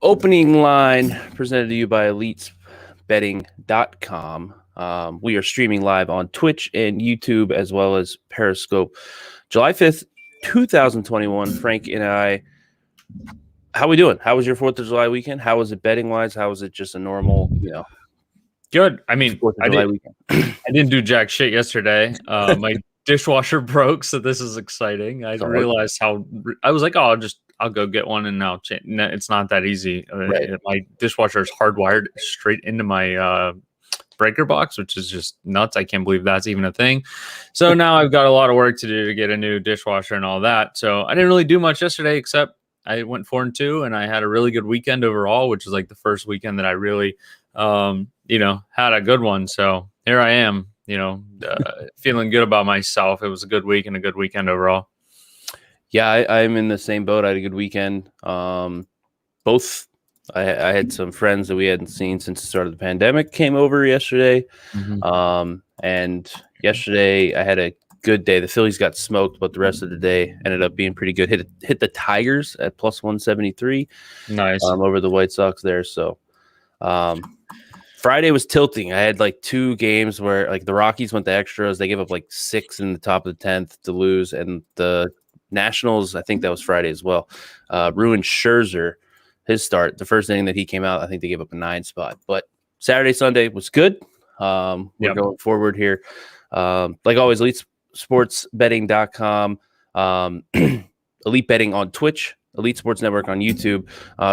opening line presented to you by EliteBetting.com. We are streaming live on Twitch and YouTube as well as Periscope. July 5th, 2021. Frank and I, how we doing? How was your 4th of July weekend? How was it betting-wise? How was it just a normal, Good. I mean, 4th of July weekend? I didn't do jack shit yesterday. My dishwasher broke, so this is exciting. I realized I was like, oh, I'll go get one and now change. No, it's not that easy. Right. My dishwasher is hardwired straight into my breaker box, which is just nuts. I can't believe that's even a thing. So now I've got a lot of work to do to get a new dishwasher and all that. So I didn't really do much yesterday, except I went 4-2 and I had a really good weekend overall, which is like the first weekend that I really, had a good one. So here I am, feeling good about myself. It was a good week and a good weekend overall. Yeah, I'm in the same boat. I had a good weekend. Both. I had some friends that we hadn't seen since the start of the pandemic came over yesterday. Mm-hmm. And yesterday I had a good day. The Phillies got smoked, but the rest of the day ended up being pretty good. Hit the Tigers at plus 173. Nice. Over the White Sox there. So Friday was tilting. I had like two games where like the Rockies went to extras. They gave up like 6 in the top of the 10th to lose. And the Nationals, I think that was Friday as well, ruined Scherzer. His start, the first inning that he came out, I think they gave up a 9 spot. But Saturday, Sunday was good. We're going forward here. Like always, EliteSportsBetting.com, Elite Betting on Twitch, Elite Sports Network on YouTube.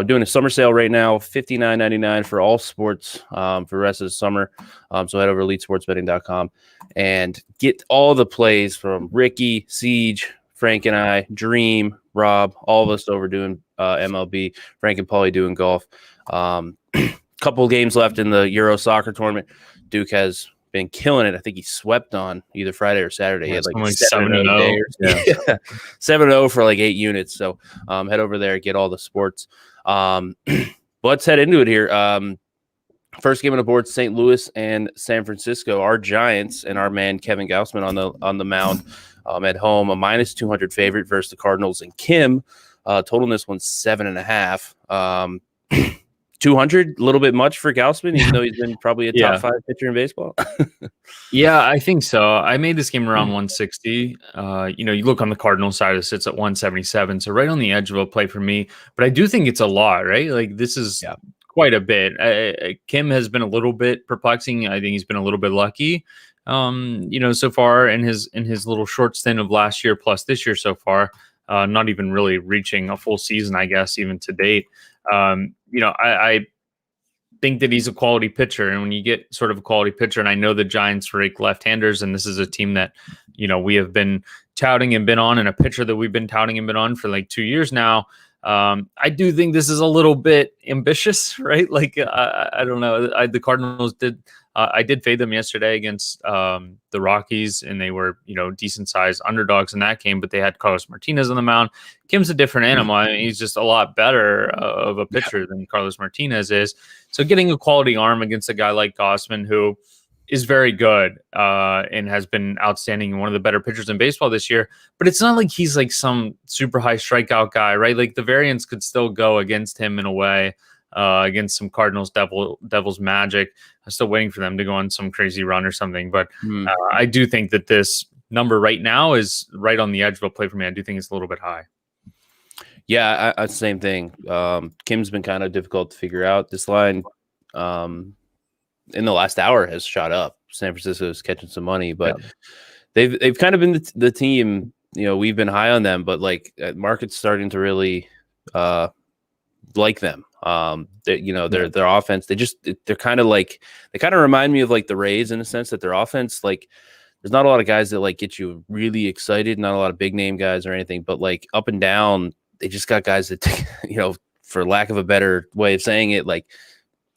Doing a summer sale right now, $59.99 for all sports for the rest of the summer. So head over to EliteSportsBetting.com and get all the plays from Ricky, Siege, Frank and I, Dream, Rob, all of us over doing MLB, Frank and Paulie doing golf. Couple games left in the Euro soccer tournament. Duke has been killing it. I think he swept on either Friday or Saturday. He had like 7-0. 7-0 for like 8 units. So head over there, get all the sports. Let's head into it here. First game on the board, St. Louis and San Francisco. Our Giants and our man Kevin Gausman on the mound at home, a minus 200 favorite versus the Cardinals and Kim. Total in this one's 7.5. 200, a little bit much for Gausman, even though he's been probably a top 5 pitcher in baseball. Yeah, I think so. I made this game around 160. You look on the Cardinals side, it sits at 177, so right on the edge of a play for me. But I do think it's a lot, right? Like this is quite a bit. Kim has been a little bit perplexing. I think he's been a little bit lucky. So far in his little short stint of last year plus this year so far, not even really reaching a full season, I guess, even to date. I think that he's a quality pitcher, and when you get sort of a quality pitcher, and I know the Giants rake left-handers, and this is a team that, we have been touting and been on, and a pitcher that we've been touting and been on for like 2 years now. I do think this is a little bit ambitious, right? Like, I don't know. The Cardinals I did fade them yesterday against the Rockies, and they were, decent sized underdogs in that game, but they had Carlos Martinez on the mound. Kim's a different animal. I mean, he's just a lot better of a pitcher than Carlos Martinez is. So getting a quality arm against a guy like Gausman, who is very good and has been outstanding and one of the better pitchers in baseball this year, but it's not like he's like some super high strikeout guy, right? Like the variance could still go against him in a way. Against some Cardinals Devils magic. I'm still waiting for them to go on some crazy run or something. But I do think that this number right now is right on the edge of a play for me. I do think it's a little bit high. Yeah, same thing. Kim's been kind of difficult to figure out. This line in the last hour has shot up. San Francisco is catching some money, but they've kind of been the team. We've been high on them, but like market's starting to really like them. Their offense, they're kind of like, they kind of remind me of like the Rays in a sense that their offense, like there's not a lot of guys that like get you really excited, not a lot of big name guys or anything, but like up and down, they just got guys that, for lack of a better way of saying it, like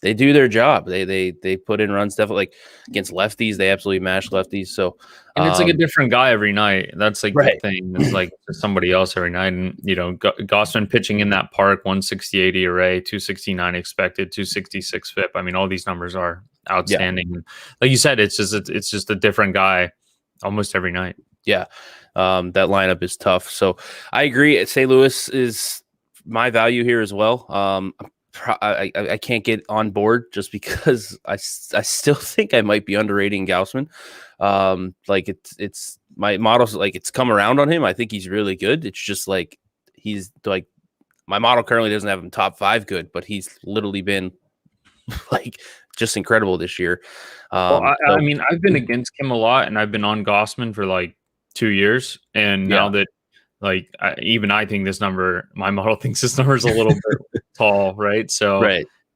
they do their job. They put in runs, definitely like against lefties. They absolutely mash lefties. So, and it's like a different guy every night. That's like the thing. It's like somebody else every night. And, Gausman pitching in that park, 168 ERA, 269 expected, 266 FIP. I mean, all these numbers are outstanding. Yeah. Like you said, it's just a different guy almost every night. Yeah. That lineup is tough. So I agree. St. Louis is my value here as well. I can't get on board just because I still think I might be underrating Gaussman. Like it's my model's like it's come around on him. I think he's really good. It's just like he's like my model currently doesn't have him top 5 good, but he's literally been like just incredible this year. Well, I mean, I've been against him a lot, and I've been on Gaussman for like 2 years, and now that like even I think this number, my model thinks this number is a little bit tall, right? So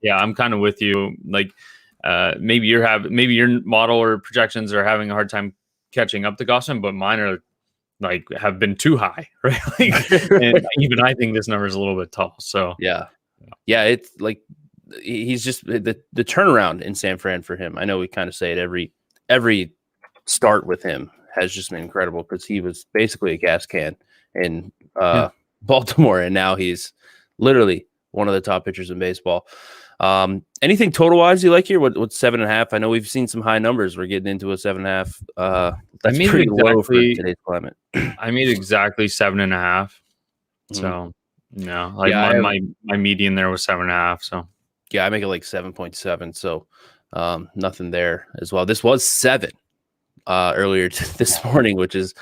yeah, I'm kind of with you. Like maybe your model or projections are having a hard time catching up to Gaussman, but mine are like have been too high, right? Like, and even I think this number is a little bit tall. So yeah, it's like he's just the turnaround in San Fran for him. I know we kind of say it every start with him has just been incredible because he was basically a gas can in Baltimore, and now he's literally one of the top pitchers in baseball. Anything total wise you like here? What's 7.5? I know we've seen some high numbers. We're getting into a 7.5. That's pretty low for today's climate. I made exactly 7.5. So no, like my median there was 7.5. So yeah, I make it like 7.7. So nothing there as well. This was 7 earlier this morning, which is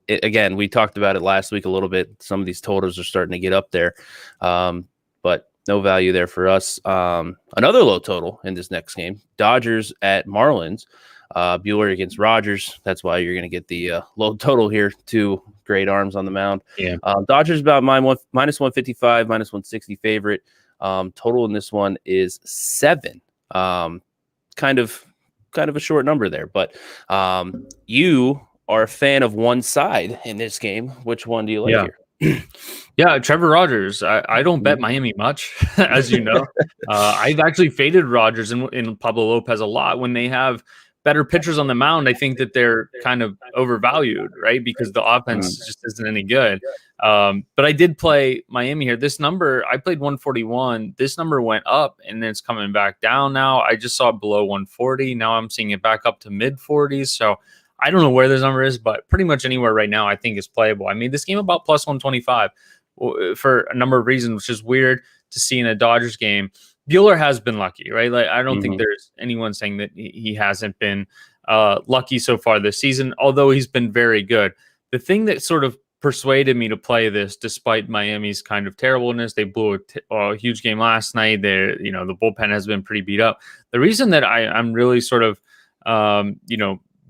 again, we talked about it last week a little bit. Some of these totals are starting to get up there, but no value there for us. Another low total in this next game, Dodgers at Marlins. Buehler against Rogers. That's why you're going to get the low total here. 2 great arms on the mound. Yeah. Dodgers about minus 155, minus 160 favorite. Total in this one is 7. Kind of a short number there, but you are a fan of one side in this game. Which one do you like here? Yeah, Trevor Rogers. I don't bet Miami much, as you know. I've actually faded Rogers and Pablo Lopez a lot when they have better pitchers on the mound. I think that they're kind of overvalued, right? Because the offense just isn't any good. But I did play Miami here. This number, I played 141. This number went up and then it's coming back down now. I just saw it below 140. Now I'm seeing it back up to mid 40s. So I don't know where this number is, but pretty much anywhere right now I think is playable. I made this game about plus 125 for a number of reasons, which is weird to see in a Dodgers game. Buehler has been lucky, right? Like I don't think there's anyone saying that he hasn't been lucky so far this season, although he's been very good. The thing that sort of persuaded me to play this, despite Miami's kind of terribleness, they blew a huge game last night. The bullpen has been pretty beat up. The reason that I'm really sort of,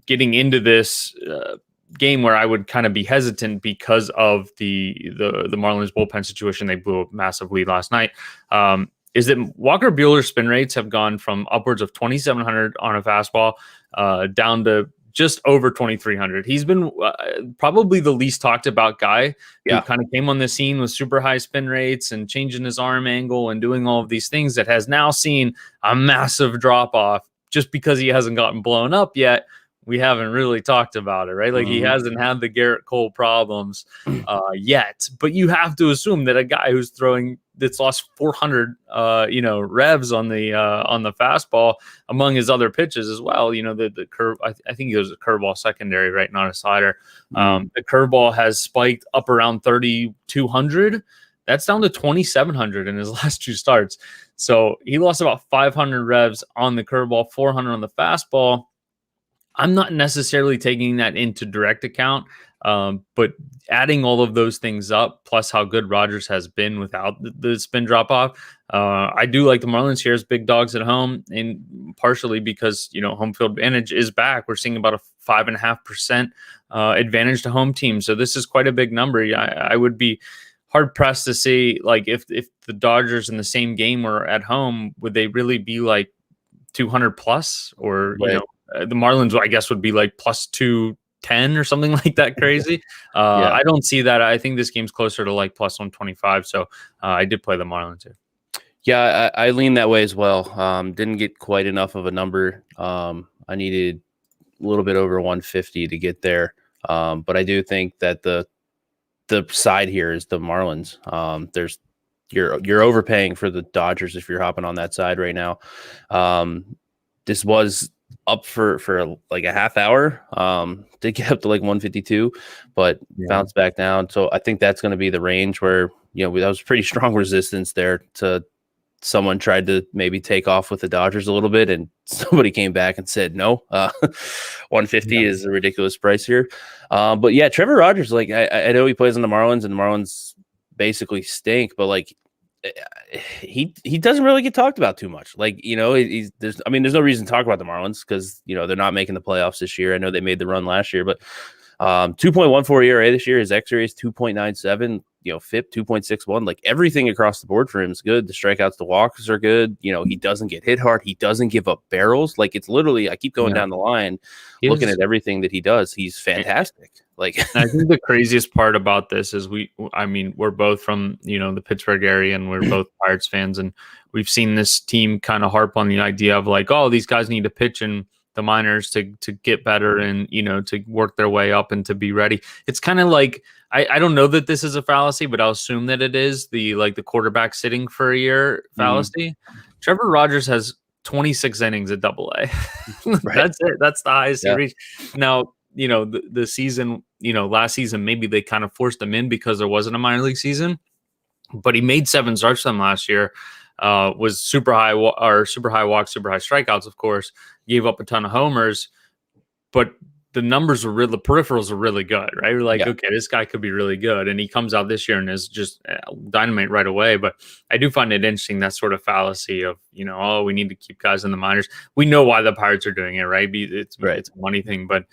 getting into this game where I would kind of be hesitant because of the Marlins bullpen situation. They blew a massive lead last night. Is that Walker Buehler's spin rates have gone from upwards of 2,700 on a fastball down to just over 2,300. He's been probably the least talked about guy who kind of came on the scene with super high spin rates and changing his arm angle and doing all of these things that has now seen a massive drop off just because he hasn't gotten blown up yet. We haven't really talked about it, right? Like he hasn't had the Garrett Cole problems yet, but you have to assume that a guy who's that's lost 400, revs on the fastball among his other pitches as well. The curve, I think he was a curveball secondary, right? Not a slider. The curveball has spiked up around 3,200. That's down to 2,700 in his last 2 starts. So he lost about 500 revs on the curveball, 400 on the fastball. I'm not necessarily taking that into direct account, but adding all of those things up, plus how good Rogers has been without the spin drop off, I do like the Marlins here as big dogs at home, and partially because home field advantage is back. We're seeing about a 5.5% advantage to home team, so this is quite a big number. I would be hard pressed to see like if the Dodgers in the same game were at home, would they really be like 200 plus or the Marlins, I guess, would be like plus 210 or something like that crazy. I don't see that. I think this game's closer to like plus 125. So I did play the Marlins here. Yeah, I lean that way as well. Didn't get quite enough of a number. I needed a little bit over 150 to get there. But I do think that the side here is the Marlins. You're overpaying for the Dodgers if you're hopping on that side right now. This was up for like a half hour to get up to like 152, but bounced back down. So I think that's going to be the range where that was pretty strong resistance there to someone tried to maybe take off with the Dodgers a little bit, and somebody came back and said no. 150 is a ridiculous price here. But yeah, Trevor Rogers, like I know he plays on the Marlins, and the Marlins basically stink, but like he doesn't really get talked about too much. Like, you know, there's no reason to talk about the Marlins because, you know, they're not making the playoffs this year. I know they made the run last year, but 2.14 ERA this year. His xRA is 2.97. You know, FIP 2.61. Like everything across the board for him is good. The strikeouts, the walks are good. You know, he doesn't get hit hard. He doesn't give up barrels. Like it's literally, I keep going down the line, looking at everything that he does. He's fantastic. Like I think the craziest part about this is we're both from, you know, the Pittsburgh area, and we're both Pirates fans, and we've seen this team kind of harp on the idea of like, oh, these guys need to pitch in the minors to get better and, you know, to work their way up and to be ready. It's kind of like, I don't know that this is a fallacy, but I'll assume that it is the quarterback sitting for a year fallacy. Trevor Rogers has 26 innings at AA. Right. That's it. That's the highest he reached. Now, you know, the season, you know, last season, maybe they kind of forced him in because there wasn't a minor league season, but he made 7 starts for them last year. Was super high walks, super high strikeouts, of course, gave up a ton of homers, but the numbers were the peripherals are really good, right? We're like, okay, this guy could be really good. And he comes out this year and is just dynamite right away. But I do find it interesting, that sort of fallacy of, you know, oh, we need to keep guys in the minors. We know why the Pirates are doing it, right? It's a money thing. But,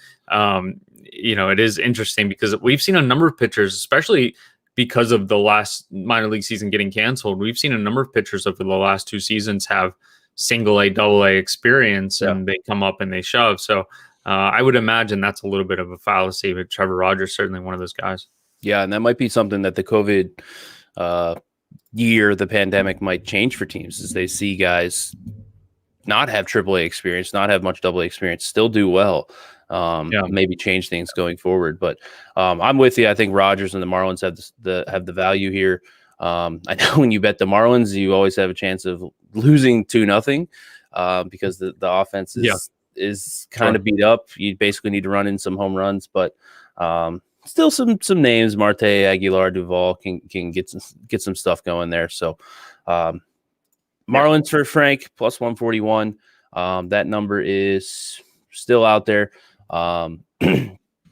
you know, it is interesting because we've seen a number of pitchers, especially because of the last minor league season getting canceled. We've seen a number of pitchers over the last 2 seasons have single A, double A experience, and they come up and they shove. So I would imagine that's a little bit of a fallacy, but Trevor Rogers certainly one of those guys. Yeah, and that might be something that the COVID year, the pandemic, might change for teams as they see guys not have AAA experience, not have much AA experience, still do well. Maybe change things going forward. But I'm with you. I think Rogers and the Marlins have the value here. I know when you bet the Marlins, you always have a chance of losing 2-0 because the offense is kind of beat up. You basically need to run in some home runs, but still some names. Marte, Aguilar, Duvall can get some stuff going there. So Marlins for Frank plus 141. That number is still out there.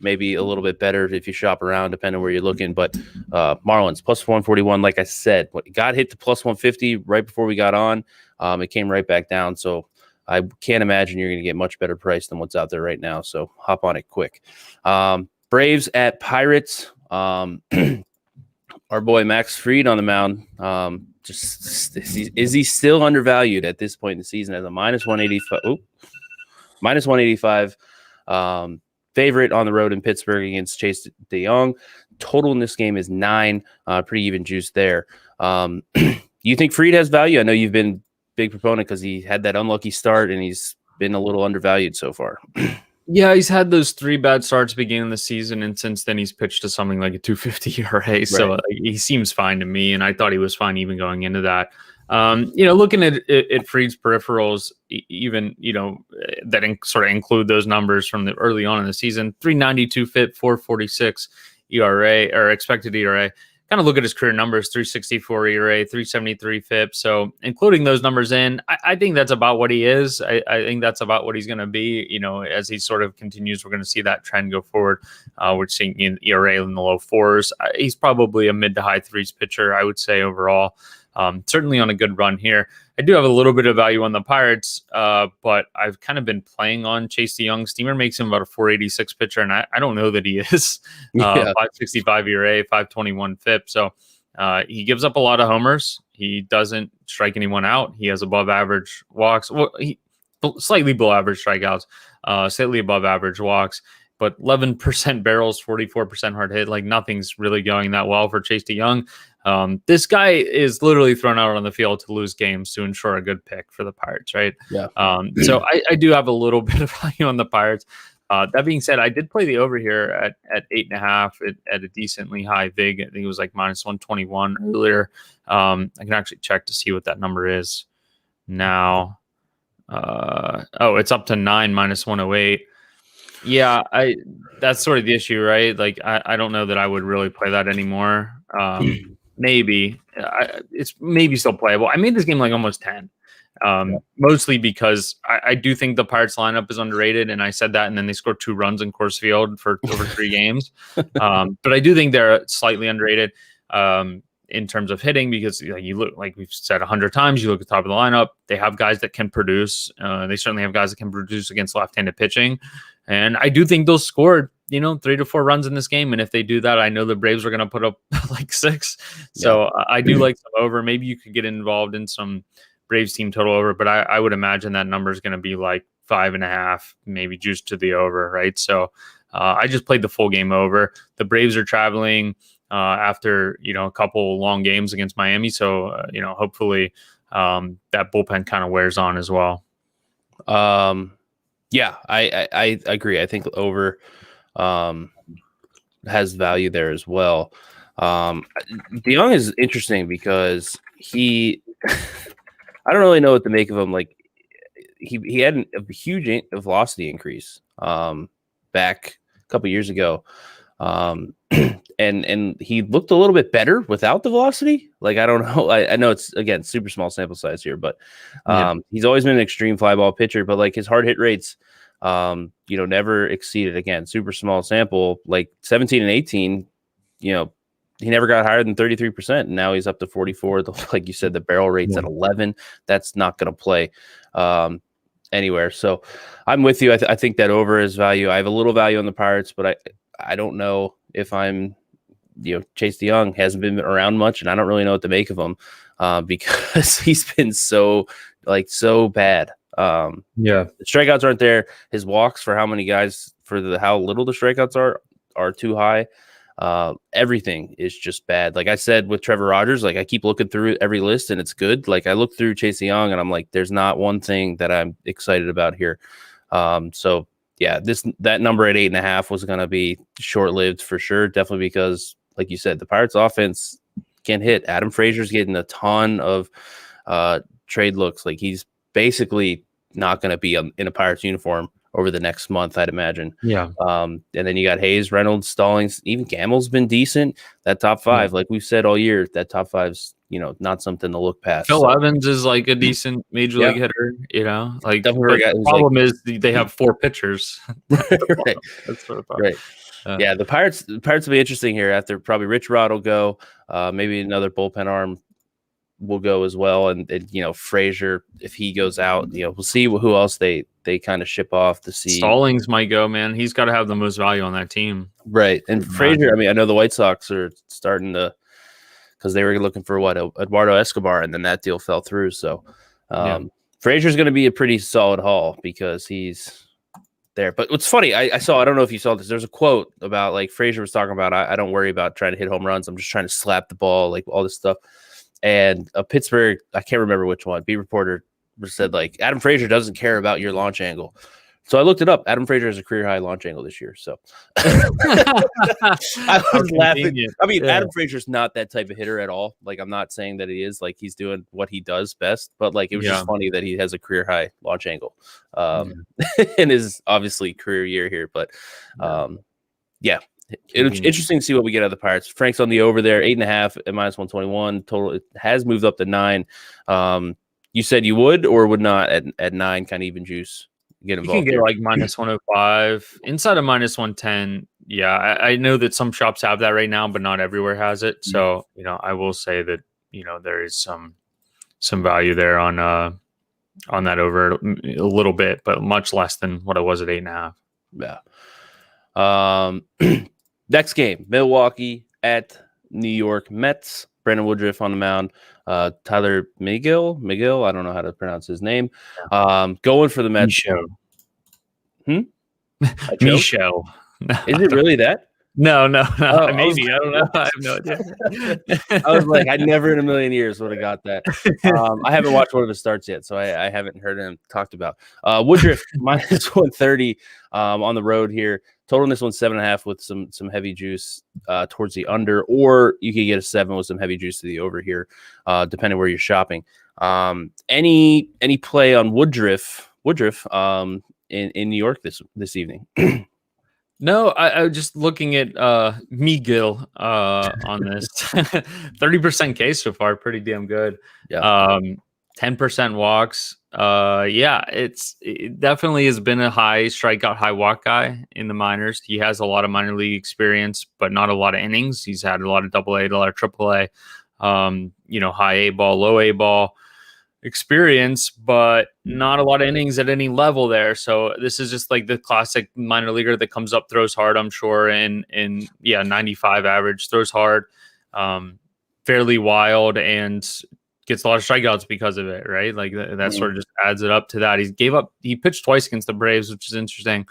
Maybe a little bit better if you shop around, depending on where you're looking. But Marlins plus 141, like I said, got hit to plus 150 right before we got on. It came right back down. So I can't imagine you're going to get much better price than what's out there right now. So hop on it quick. Braves at Pirates. Our boy Max Fried on the mound. Is he still undervalued at this point in the season as a minus 185? Minus 185. Favorite on the road in Pittsburgh against Chase DeYoung. Total in this game is 9. Pretty even juice there. You think Fried has value? I know you've been big proponent because he had that unlucky start and he's been a little undervalued so far. Yeah, he's had those 3 bad starts beginning of the season, and since then he's pitched to something like a 250 ERA. Right. So he seems fine to me, and I thought he was fine even going into that. You know, looking at Fried's peripherals, even, you know, that sort of include those numbers from the early on in the season, 392 FIP, 446 ERA or expected ERA. Kind of look at his career numbers, 364 ERA, 373 FIP. So including those numbers in, I think that's about what he is. I think that's about what he's going to be. You know, as he sort of continues, we're going to see that trend go forward. We're seeing in ERA in the low 4s. He's probably a mid to high 3s pitcher, I would say overall. Certainly on a good run here. I do have a little bit of value on the Pirates, but I've kind of been playing on Chase DeYoung. Steamer makes him about a 486 pitcher, and I don't know that he is. 565 ERA, 521 FIP. So he gives up a lot of homers. He doesn't strike anyone out. He has above average walks. Well, slightly below average strikeouts, slightly above average walks. But 11% barrels, 44% hard hit. Like nothing's really going that well for Chase DeYoung. This guy is literally thrown out on the field to lose games to ensure a good pick for the Pirates, right? Yeah. So I do have a little bit of value on the Pirates. That being said, I did play the over here at 8.5 at a decently high vig. I think it was like minus 121 earlier. I can actually check to see what that number is now. It's up to 9 minus 108. Yeah, that's sort of the issue, right? Like I don't know that I would really play that anymore. maybe. It's maybe still playable. I made this game like almost 10. Mostly because I do think the Pirates lineup is underrated, and I said that, and then they scored 2 runs in Coors Field for over 3 games. But I do think they're slightly underrated in terms of hitting, because you look, like we've said 100 times, you look at the top of the lineup, they have guys that can produce. They certainly have guys that can produce against left-handed pitching, and I do think they'll score 3 to 4 runs in this game. And if they do that, I know the Braves are going to put up like 6. So I do like some over. Maybe you could get involved in some Braves team total over, but I would imagine that number is going to be like 5.5, maybe juiced to the over, right? So I just played the full game over. The Braves are traveling after a couple long games against Miami, so hopefully that bullpen kind of wears on as well. Yeah, I agree. I think over has value there as well. DeYoung is interesting because he I don't really know what to make of him. Like he had a huge velocity increase back a couple years ago, and he looked a little bit better without the velocity. Like I don't know. I know it's again super small sample size here, but he's always been an extreme fly ball pitcher. But like his hard hit rates, never exceeded, again, super small sample, like 17 and 18. He never got higher than 33%, and now he's up to 44. Like you said, the barrel rate's at 11. That's not going to play anywhere. So I'm with you. I think that over is value. I have a little value on the Pirates, but I don't know if I'm, Chase DeYoung hasn't been around much, and I don't really know what to make of him because he's been so bad. The strikeouts aren't there. His walks, for how many guys, how little the strikeouts are too high. Everything is just bad. Like I said with Trevor Rogers, like I keep looking through every list and it's good. Like I look through Chase Young and I'm like, there's not one thing that I'm excited about here. So yeah, that number at 8.5 was going to be short-lived for sure. Definitely because, like you said, the Pirates offense can hit. Adam Frazier's getting a ton of trade looks. Like he's basically not going to be in a Pirates uniform over the next month, I'd imagine. Yeah. And then you got Hayes, Reynolds, Stallings, even Gammel's been decent. That top 5, like we've said all year, that top 5's, not something to look past. Phil Evans is like a decent major league hitter, like the problem is they have 4 pitchers. Right. That's what right. Yeah, the Pirates will be interesting here after probably Rich Rod will go. Maybe another bullpen arm will go as well. And Frazier, if he goes out, we'll see who else they kind of ship off to see. Stallings might go, man. He's got to have the most value on that team. Right. And Frazier, I mean, I know the White Sox are starting to, because they were looking for Eduardo Escobar, and then that deal fell through. So Frazier's going to be a pretty solid haul because he's there. But what's funny, I don't know if you saw this, there's a quote about like Frazier was talking about, I don't worry about trying to hit home runs. I'm just trying to slap the ball, like all this stuff. And a Pittsburgh, I can't remember which one, beat reporter said like Adam Frazier doesn't care about your launch angle. So I looked it up. Adam Frazier has a career high launch angle this year. So I was laughing. I mean, Adam Frazier's not that type of hitter at all. Like I'm not saying that he is. Like he's doing what he does best. But like it was just funny that he has a career high launch angle in his obviously career year here. But it's interesting to see what we get out of the Pirates. Frank's on the over there, 8.5 at -121 total. It has moved up to 9. You said you would or would not at 9, kind of even juice. Get involved. You can get like -105 inside of -110. Yeah, I know that some shops have that right now, but not everywhere has it. So I will say that there is some value there on that over a little bit, but much less than what it was at 8.5. Yeah. Next game, Milwaukee at New York Mets. Brandon Woodruff on the mound. Tyler Miguel, I don't know how to pronounce his name. Going for the Mets. Michel. Is it really that? No. Maybe. I don't know. I have no idea. I was like, I never in a million years would have got that. I haven't watched one of his starts yet, so I haven't heard him talked about. Woodruff, -130 on the road here. Total in this one 7.5 with some heavy juice towards the under, or you could get a 7 with some heavy juice to the over here, depending where you're shopping. Any play on Woodruff in New York this evening? No, I was just looking at Miguel on this 30% K so far, pretty damn good. Yeah. 10% walks. Yeah, it definitely has been a high strikeout, high walk guy in the minors. He has a lot of minor league experience, but not a lot of innings. He's had a lot of double A, a lot of triple A, high A ball, low A ball experience, but not a lot of innings at any level there. So this is just like the classic minor leaguer that comes up, throws hard, I'm sure, and 95 average, throws hard, fairly wild, and gets a lot of strikeouts because of it, right? Like that sort of just adds it up to that. He pitched twice against the Braves, which is interesting.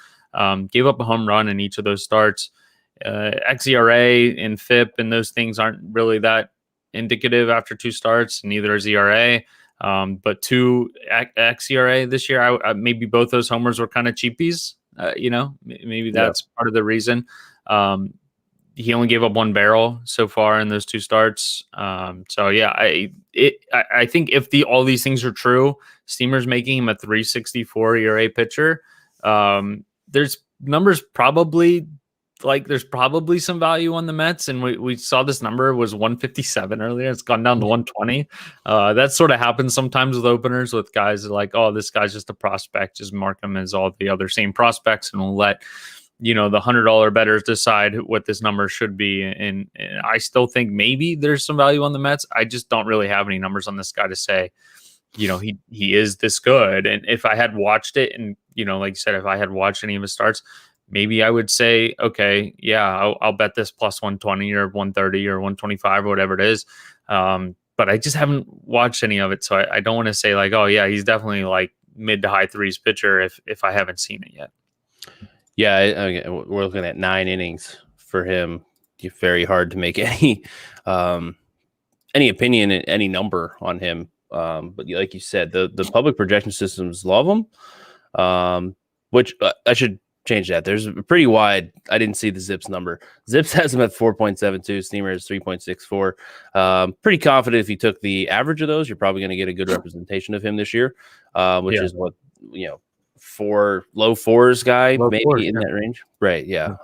Gave up a home run in each of those starts. xERA and FIP and those things aren't really that indicative after 2 starts. Neither is ERA. But 2 xERA this year, maybe both those homers were kind of cheapies. Maybe that's part of the reason. He only gave up 1 barrel so far in those 2 starts. So yeah, I think if all these things are true, Steamer's making him a 3.64 ERA pitcher. There's numbers probably. Like there's probably some value on the Mets, and we saw this number was 157 earlier. It's gone down to 120. That sort of happens sometimes with openers, with guys like, oh, this guy's just a prospect, just mark him as all the other same prospects, and we'll let the $100 bettors decide what this number should be. And I still think maybe there's some value on the Mets. I just don't really have any numbers on this guy to say, he is this good. And if I had watched it, and like you said, if I had watched any of his starts, maybe I would say, okay, yeah, I'll bet this plus 120 or 130 or 125 or whatever it is. But I just haven't watched any of it. So I don't want to say like, oh yeah, he's definitely like mid to high 3s pitcher if I haven't seen it yet. Yeah. We're looking at 9 innings for him. It's very hard to make any opinion, any number on him. But like you said, the public projection systems love him, which I should change that. There's a pretty wide. I didn't see the Zips number. Zips has him at 4.72. Steamer is 3.64. Pretty confident if you took the average of those, you're probably going to get a good representation of him this year, which is what, 4 low 4s guy, maybe 4s, in that range. Right. Yeah.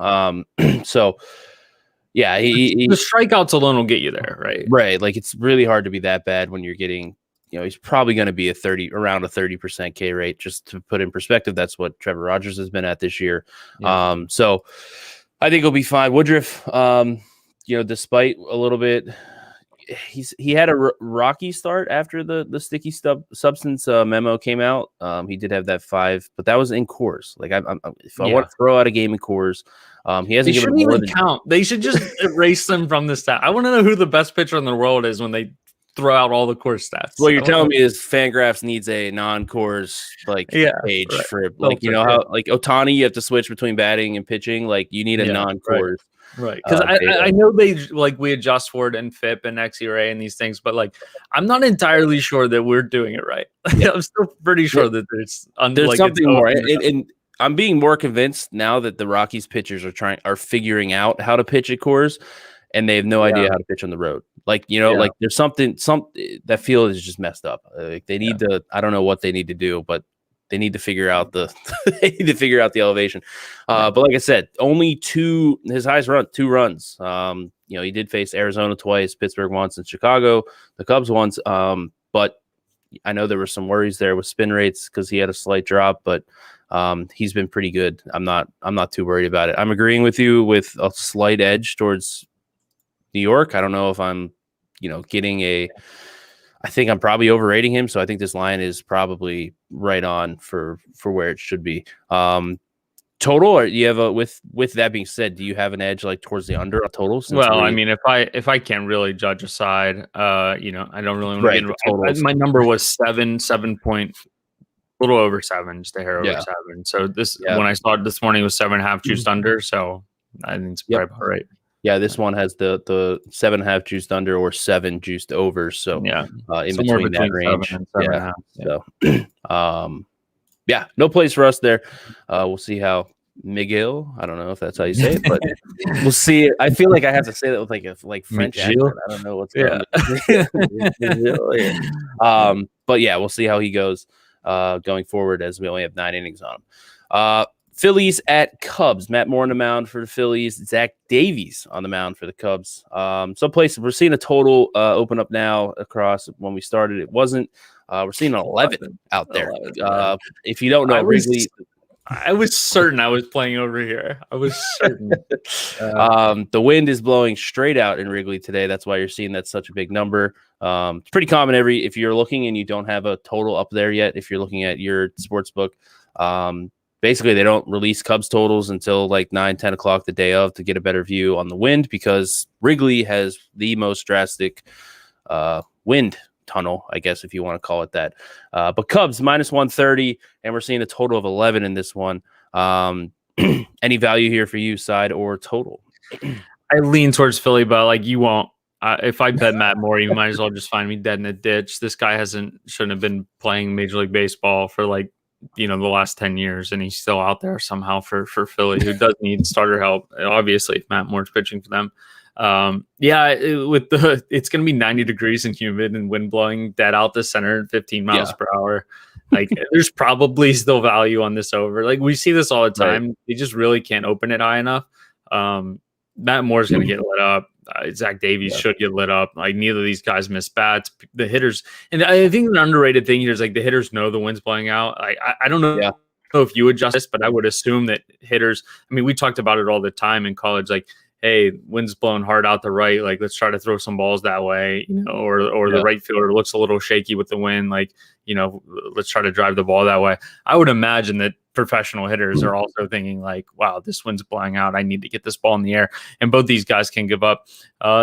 So yeah, the strikeouts alone will get you there. Right. Right. Like it's really hard to be that bad when you're getting, he's probably going to be around a 30% K rate. Just to put in perspective, that's what Trevor Rogers has been at this year. Yeah. So I think he'll be fine. Woodruff, despite a little bit, he had a rocky start after the sticky substance memo came out. He did have that 5, but that was in Coors. Like I want to throw out a game in Coors, he hasn't given more than count. They should just erase them from the stat. I want to know who the best pitcher in the world is when they throw out all the Coors stats. What you're telling me is Fangraphs needs a non-Coors page for how like Ohtani, you have to switch between batting and pitching. Like you need a non-Coors. Right. Because I know we adjust for it and FIP and xERA and these things, but like I'm not entirely sure that we're doing it right. I'm still pretty sure that there's something more. And I'm being more convinced now that the Rockies pitchers are figuring out how to pitch at Coors, and they have no idea how to pitch on the road. Like, like there's something that field is just messed up. Like they need to, I don't know what they need to do, but they need to figure out the elevation. But like I said, only his highest run, 2 runs. He did face Arizona twice, Pittsburgh once, and Chicago, the Cubs once. But I know there were some worries there with spin rates because he had a slight drop, but he's been pretty good. I'm not too worried about it. I'm agreeing with you with a slight edge towards New York. I don't know if I'm, I think I'm probably overrating him. So I think this line is probably right on for where it should be. Total, or you have with that being said, do you have an edge like towards the under on total? Well, I mean, if I can't really judge a side, I don't really want to get into totals. My number was 7 point, a little over 7, just a hair over 7. So when I started this morning, it was 7.5 juiced under. So I think it's probably about right. Yeah, this one has the 7.5 juiced under or 7 juiced over. So in between that range. So no place for us there. We'll see how Miguel. I don't know if that's how you say it, but we'll see. I feel like I have to say that with like French accent. I don't know what's going on. But yeah, we'll see how he goes going forward, as we only have 9 innings on him. Phillies at Cubs. Matt Moore on the mound for the Phillies. Zach Davies on the mound for the Cubs. Some places we're seeing a total open up now across. When we started, it wasn't. We're seeing an 11 out there. 11, if you don't know, Wrigley. I was certain I was playing over here. I was certain. The wind is blowing straight out in Wrigley today. That's why you're seeing that such a big number. It's pretty common if you're looking and you don't have a total up there yet. If you're looking at your sports book, basically they don't release Cubs totals until like 9-10 o'clock the day of to get a better view on the wind, because Wrigley has the most drastic wind tunnel, I guess, if you want to call it that. But Cubs minus 130, and we're seeing a total of 11 in this one. Any value here for you, side or total? I lean towards Philly, but like you won't. If I bet Matt Moore, you might as well just find me dead in a ditch. This guy shouldn't have been playing Major League Baseball for like, the last 10 years, and he's still out there somehow for Philly, who does need starter help, obviously, if Matt Moore's pitching for them. It's going to be 90 degrees and humid and wind blowing dead out the center at 15 miles per hour. Like, there's probably still value on this over. Like, we see this all the time. Right. They just really can't open it high enough. Matt Moore's going to get lit up. Zach Davies should get lit up. Like, neither of these guys miss bats. The hitters, and I think an underrated thing here is like the hitters know the wind's blowing out. Like, I don't know. Yeah. Know if you adjust this, but I would assume that hitters, I mean, we talked about it all the time in college, like, hey, wind's blowing hard out the right, like, let's try to throw some balls that way, or the right fielder looks a little shaky with the wind, like, let's try to drive the ball that way. I would imagine that professional hitters are also thinking like, wow, this wind's blowing out, I need to get this ball in the air. And both these guys can give up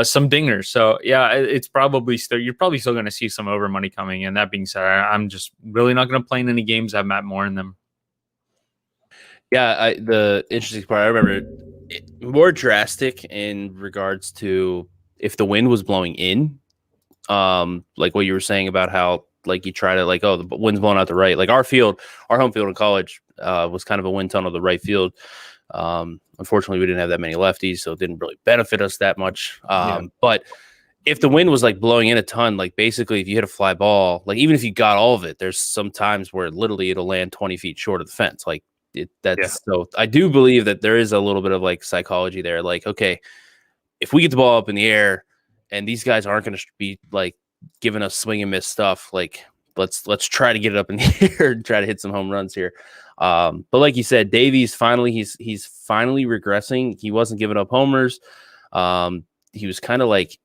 some dingers. So yeah, it's probably you're probably still going to see some over money coming in. That being said, I'm just really not going to play in any games that have Matt Moore in them. Yeah, the interesting part, I remember more drastic in regards to if the wind was blowing in, like what you were saying about how, like, you try to, like, oh, the wind's blowing out the right. Like, our home field in college was kind of a wind tunnel to right field. Unfortunately, we didn't have that many lefties, so it didn't really benefit us that much. But if the wind was like blowing in a ton, like, basically if you hit a fly ball, like, even if you got all of it, there's some times where literally it'll land 20 feet short of the fence. Like, so I do believe that there is a little bit of like psychology there. Like, okay, if we get the ball up in the air and these guys aren't going to be like giving us swing and miss stuff, like, let's try to get it up in the air and try to hit some home runs here. But like you said, Davies finally, he's finally regressing. He wasn't giving up homers. He was kind of like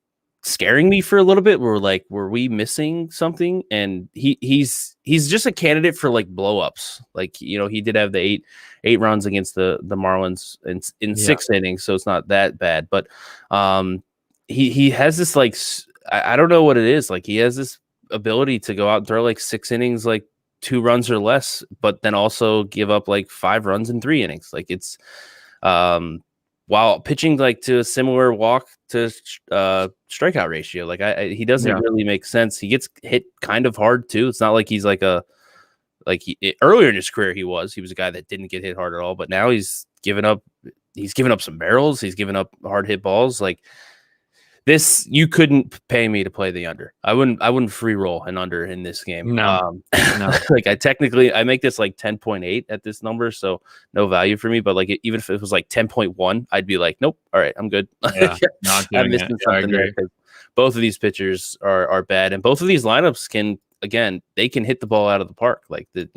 scaring me for a little bit. Were we missing something? And he's just a candidate for like blow-ups. Like, he did have the eight runs against the Marlins in 6 innings, so it's not that bad. But he has this, like, I don't know what it is. Like, he has this ability to go out and throw like 6 innings, like 2 runs or less, but then also give up like 5 runs in 3 innings. Like, it's while pitching like to a similar walk to strikeout ratio. Like, he doesn't really make sense. He gets hit kind of hard too. It's not like he's like earlier in his career he was a guy that didn't get hit hard at all, but now he's given up some barrels. He's given up hard hit balls. Like, this, you couldn't pay me to play the under. I wouldn't free roll an under in this game. No. Like, I make this like 10.8 at this number, so no value for me. But like, even if it was like 10.1, I'd be like, nope, all right, I'm good. Yeah, I'm missing something there. Both of these pitchers are bad, and both of these lineups can hit the ball out of the park. Like, there's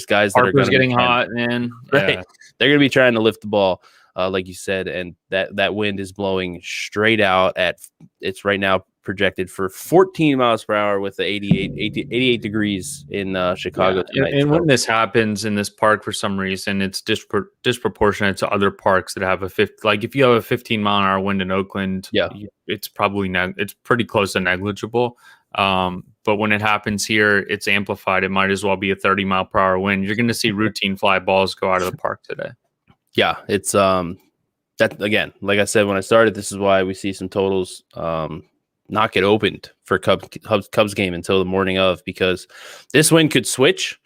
guys that are going to getting hot, man. Right, they're going to be trying to lift the ball. Like you said, and that wind is blowing straight out it's right now projected for 14 miles per hour with the 88 degrees in Chicago tonight. And when this happens in this park, for some reason, it's disproportionate to other parks that have like, if you have a 15 mile an hour wind in Oakland, it's probably it's pretty close to negligible. But when it happens here, it's amplified. It might as well be a 30 mile per hour wind. You're going to see routine fly balls go out of the park today. Yeah, it's that, again, like I said when I started, this is why we see some totals not get opened for Cubs game until the morning of, because this wind could switch,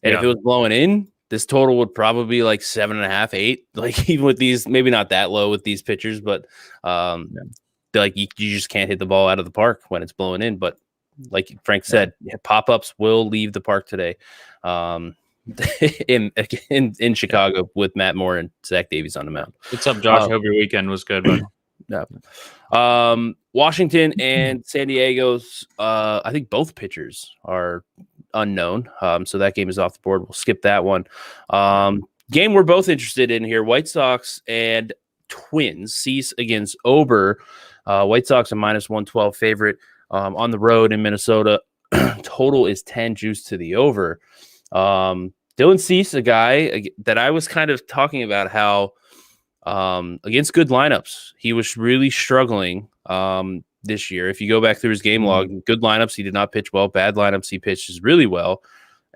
and if it was blowing in, this total would probably be like 7.5, 8. Like, even with these, maybe not that low with these pitchers, but like, you just can't hit the ball out of the park when it's blowing in. But like Frank said, pop-ups will leave the park today. in Chicago with Matt Moore and Zach Davies on the mound. What's up, Josh? Hope your weekend was good, buddy. Yeah. Washington and San Diego's, I think both pitchers are unknown. So that game is off the board. We'll skip that one. Game we're both interested in here, White Sox and Twins. Cease against Ober. White Sox a -112 favorite on the road in Minnesota. Total is 10 juice to the over. Dylan Cease, a guy that I was kind of talking about how against good lineups, he was really struggling this year. If you go back through his game log, good lineups, he did not pitch well. Bad lineups, he pitches really well.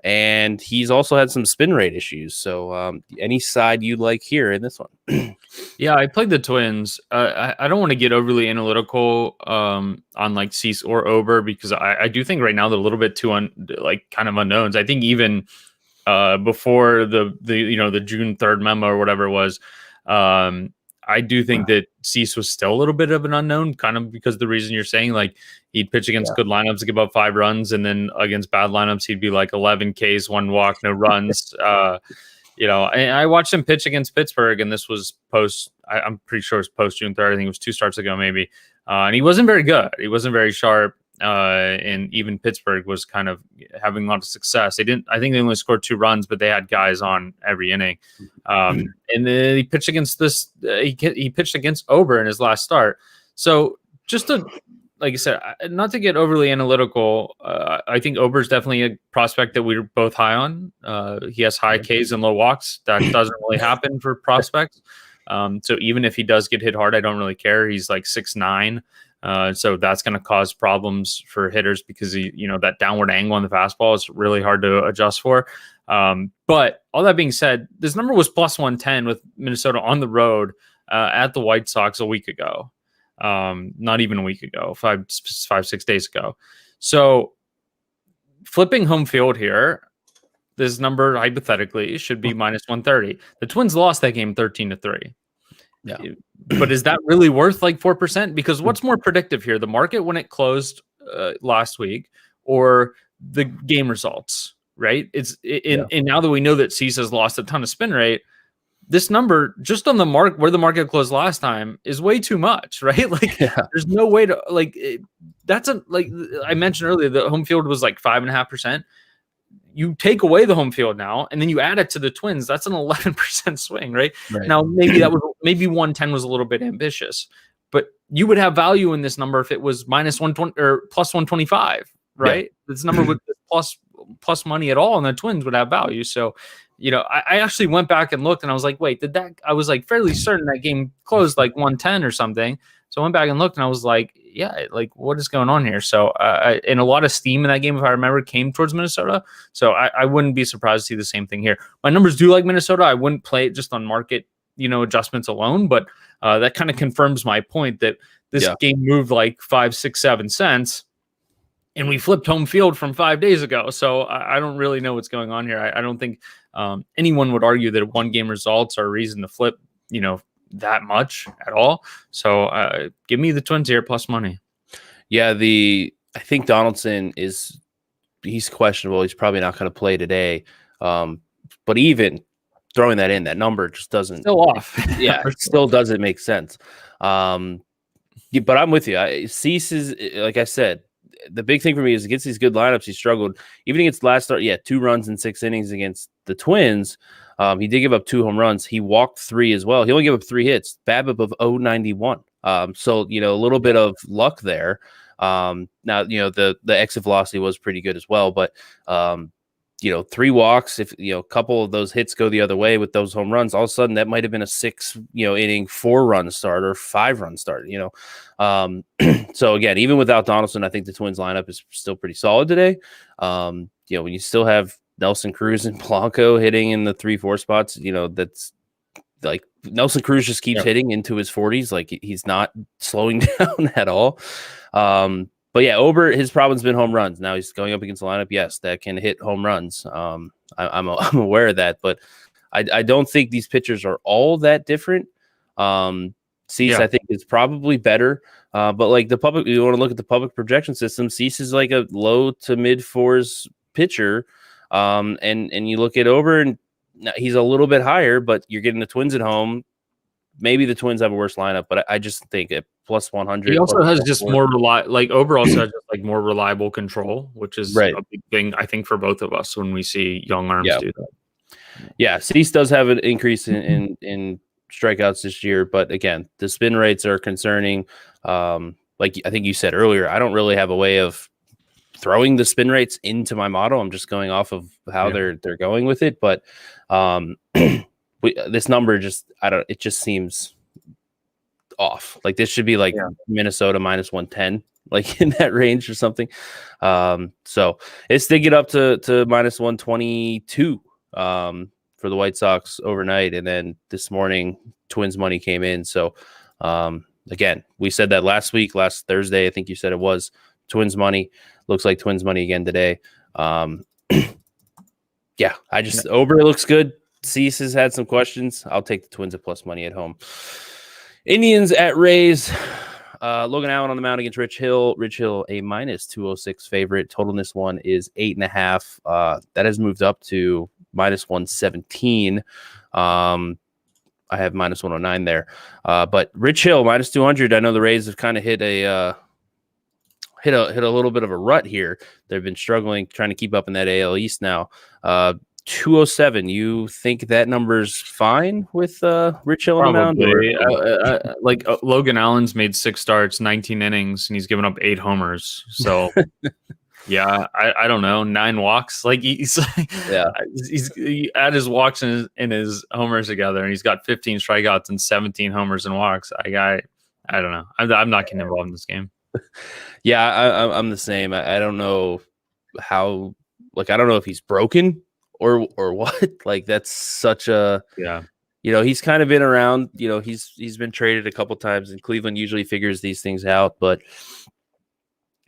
And he's also had some spin rate issues. So any side you like here in this one? Yeah, I played the Twins. I don't want to get overly analytical on like Cease or Ober because I do think right now they're a little bit too kind of unknowns. I think even before the June 3rd memo or whatever it was, I do think that Cease was still a little bit of an unknown, kind of because of the reason you're saying, like he'd pitch against good lineups to give up 5 runs, and then against bad lineups he'd be like 11 Ks, 1 walk, no runs. And I watched him pitch against Pittsburgh, and this was I'm pretty sure it was post June 3rd. I think it was 2 starts ago, maybe. And he wasn't very good. He wasn't very sharp. And even Pittsburgh was kind of having a lot of success. I think they only scored 2 runs, but they had guys on every inning. And then he pitched against he pitched against Ober in his last start. So just like I said, not to get overly analytical, I think Ober's definitely a prospect that we're both high on. He has high Ks and low walks. That doesn't really happen for prospects. So even if he does get hit hard, I don't really care. He's like 6'9". So that's going to cause problems for hitters because that downward angle on the fastball is really hard to adjust for. But all that being said, this number was +110 with Minnesota on the road at the White Sox a week ago. Not even a week ago, 5-6 days ago. So flipping home field here, this number hypothetically should be -130. The Twins lost that game 13-3. Yeah. But is that really worth like 4%? Because what's more predictive here, the market when it closed last week or the game results, right? And now that we know that Cease has lost a ton of spin rate, this number just on the mark where the market closed last time is way too much, right? Like there's no way to that's like I mentioned earlier, the home field was like 5.5%. You take away the home field now, and then you add it to the Twins. That's an 11% swing, right? Now, maybe 110 was a little bit ambitious, but you would have value in this number if it was -120 or +125, right? This number would plus money at all, and the Twins would have value. So, I actually went back and looked, and I was like, wait, I was like fairly certain that game closed like 110 or something. So I went back and looked, and I was like, yeah, like what is going on here? So, and a lot of steam in that game, if I remember, came towards Minnesota. So I wouldn't be surprised to see the same thing here. My numbers do like Minnesota. I wouldn't play it just on market, adjustments alone, but that kind of confirms my point that this game moved like 5, 6, 7 cents, and we flipped home field from 5 days ago. So I don't really know what's going on here. I don't think anyone would argue that 1 game results are a reason to flip, that much at all. So give me the Twins here plus money. Yeah, I think Donaldson he's questionable. He's probably not going to play today. But even throwing that in, that number just doesn't still off. It still doesn't make sense. But I'm with you. Cease is, like I said, the big thing for me is against these good lineups, he struggled. Even against last start, 2 runs in 6 innings against the Twins. He did give up 2 home runs. He walked 3 as well. He only gave up 3 hits. BABIP of 091. So a little bit of luck there. Now the exit velocity was pretty good as well, but 3 walks. If a couple of those hits go the other way with those home runs, all of a sudden that might have been a 6 inning 4-run start or 5-run start. So again, even without Donaldson, I think the Twins lineup is still pretty solid today. When you still have Nelson Cruz and Blanco hitting in the 3-4 spots, that's like Nelson Cruz just keeps hitting into his 40s. Like he's not slowing down at all. But Ober, his problem's been home runs. Now he's going up against a lineup, yes, that can hit home runs. I'm aware of that, but I don't think these pitchers are all that different. Cease, I think, is probably better. But like the public, you want to look at the public projection system, Cease is like a low to mid 4s pitcher. And you look at Ober, and he's a little bit higher, but you're getting the Twins at home. Maybe the Twins have a worse lineup, but I just think at plus 100. He also has just more Ober also has just like more reliable control, which is right. a big thing I think for both of us when we see young arms do that. Yeah, Cease does have an increase in strikeouts this year, but again, the spin rates are concerning. Like I think you said earlier, I don't really have a way of throwing the spin rates into my model. I'm just going off of how they're going with it, but this number it just seems off. Like this should be like Minnesota minus 110, like in that range or something. So it's to get up to minus 122 for the White Sox overnight, and then this morning Twins money came in. So again, we said that last Thursday, I think you said it was Twins money. Looks like Twins money again today. Ober looks good. Cease has had some questions. I'll take the Twins at plus money at home. Indians at Rays. Logan Allen on the mound against Rich Hill. Rich Hill, a minus 206 favorite. Total in this one is 8.5. That has moved up to minus 117. I have minus 109 there. But Rich Hill, minus 200. I know the Rays have kind of hit a little bit of a rut here. They've been struggling, trying to keep up in that AL East now. 207. You think that number's fine with Rich Hill on the mound? Logan Allen's made 6 starts, 19 innings, and he's given up 8 homers. So yeah, I don't know, 9 walks. Like he's add his walks and his homers together, and he's got 15 strikeouts and 17 homers and walks. I don't know. I'm not getting involved in this game. Yeah, I'm the same. I don't know how. Like I don't know if he's broken or what. Like that's such a he's kind of been around. He's been traded a couple times, and Cleveland usually figures these things out, but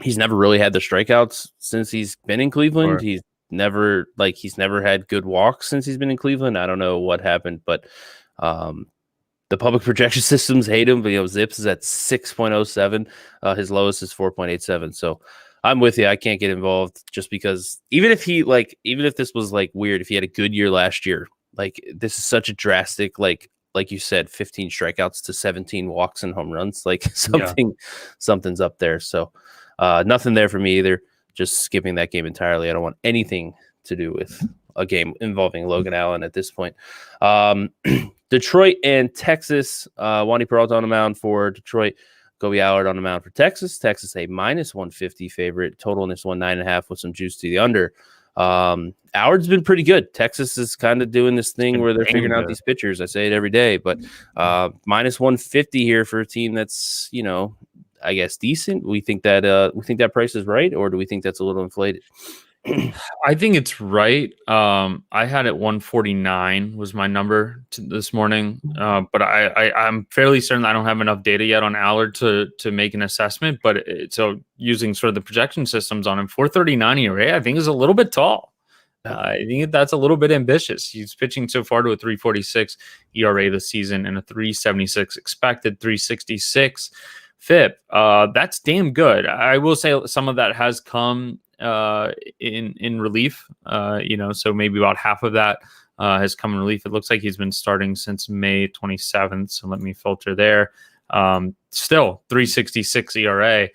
he's never really had the strikeouts since he's been in Cleveland. Sure. He's never had good walks since he's been in Cleveland. I don't know what happened, but the public projection systems hate him. But Zips is at 6.07. His lowest is 4.87. So I'm with you. I can't get involved just because even if this was like weird, if he had a good year last year, like this is such a drastic, like you said, 15 strikeouts to 17 walks and home runs, like something's up there. So nothing there for me either. Just skipping that game entirely. I don't want anything to do with a game involving Logan Allen at this point. Detroit and Texas. Wandy Peralta on the mound for Detroit. Kobe Allard on the mound for Texas. Texas a minus 150 favorite. Total in this one 9.5 with some juice to the under. Allard's been pretty good. Texas is kind of doing this thing where they're figuring out these pitchers. I say it every day, but minus 150 here for a team that's I guess decent. We think that price is right, or do we think that's a little inflated? I think it's right. I had it 149 was my number this morning, but I'm fairly certain I don't have enough data yet on Allard to make an assessment. But so using sort of the projection systems on him, 439 ERA, I think is a little bit tall. I think that's a little bit ambitious. He's pitching so far to a 346 ERA this season and a 376 expected, 366 FIP. That's damn good. I will say some of that has come in relief, so maybe about half of that has come in relief. It looks like he's been starting since May 27th. So let me filter there. Still 366 ERA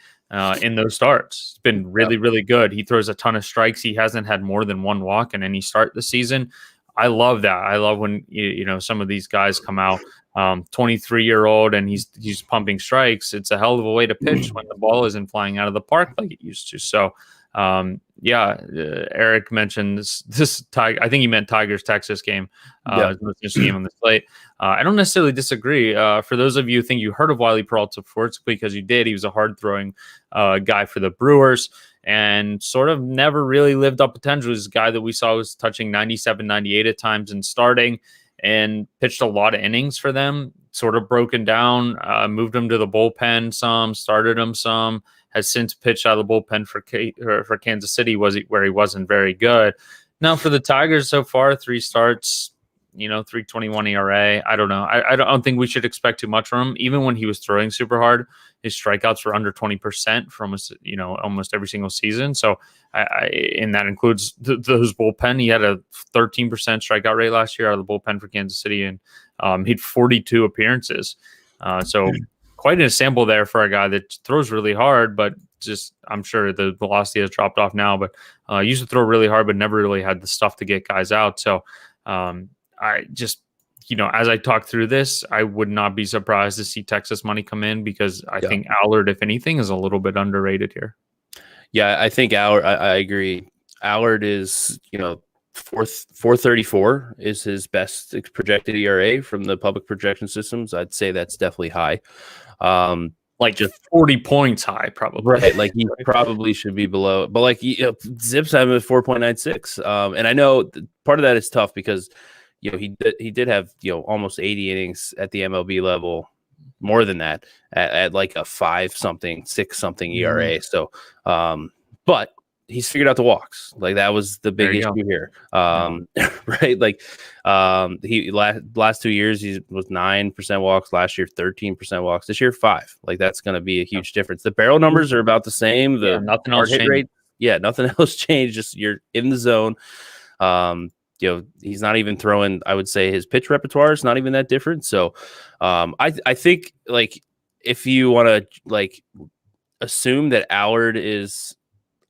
in those starts. It's been really, really good. He throws a ton of strikes. He hasn't had more than 1 walk in any start this season. I love that. I love when some of these guys come out, 23-year-old, and he's pumping strikes. It's a hell of a way to pitch when the ball isn't flying out of the park like it used to. So Eric mentioned this I think he meant Tigers Texas game. The most interesting game on the slate. I don't necessarily disagree. For those of you who think you heard of Wiley Peralta before, it's because you did. He was a hard throwing guy for the Brewers and sort of never really lived up potential. He was a guy that we saw was touching 97, 98 at times and starting, and pitched a lot of innings for them, sort of broken down, moved him to the bullpen some, started him some, has since pitched out of the bullpen for Kansas City, where he wasn't very good. Now for the Tigers so far, 3 starts, 3.21 ERA. I don't know. I don't think we should expect too much from him. Even when he was throwing super hard, his strikeouts were under 20% for almost every single season. So and that includes those bullpen. He had a 13% strikeout rate last year out of the bullpen for Kansas City, and he had 42 appearances. So quite a sample there for a guy that throws really hard, but just I'm sure the velocity has dropped off now. But used to throw really hard, but never really had the stuff to get guys out. So I just, as I talk through this, I would not be surprised to see Texas money come in, because I think Allard, if anything, is a little bit underrated here. Yeah, I think Allard, I agree. Allard is, 4.34 is his best projected ERA from the public projection systems. I'd say that's definitely high. Like just 40 points high, probably. Right. Like he probably should be below, but like Zips have him at 4.96. And I know part of that is tough because, he did have, almost 80 innings at the MLB level, more than that at like a 5-something, 6-something ERA. So, but he's figured out the walks. Like that was the big issue here. Right. Like he last 2 years, he was 9% walks. Last year, 13% walks. This year, 5. Like that's going to be a huge difference. The barrel numbers are about the same. The nothing else hit rate. Yeah. Nothing else changed. Just you're in the zone. He's not even throwing, I would say his pitch repertoire is not even that different. So I think like if you want to like assume that Allard is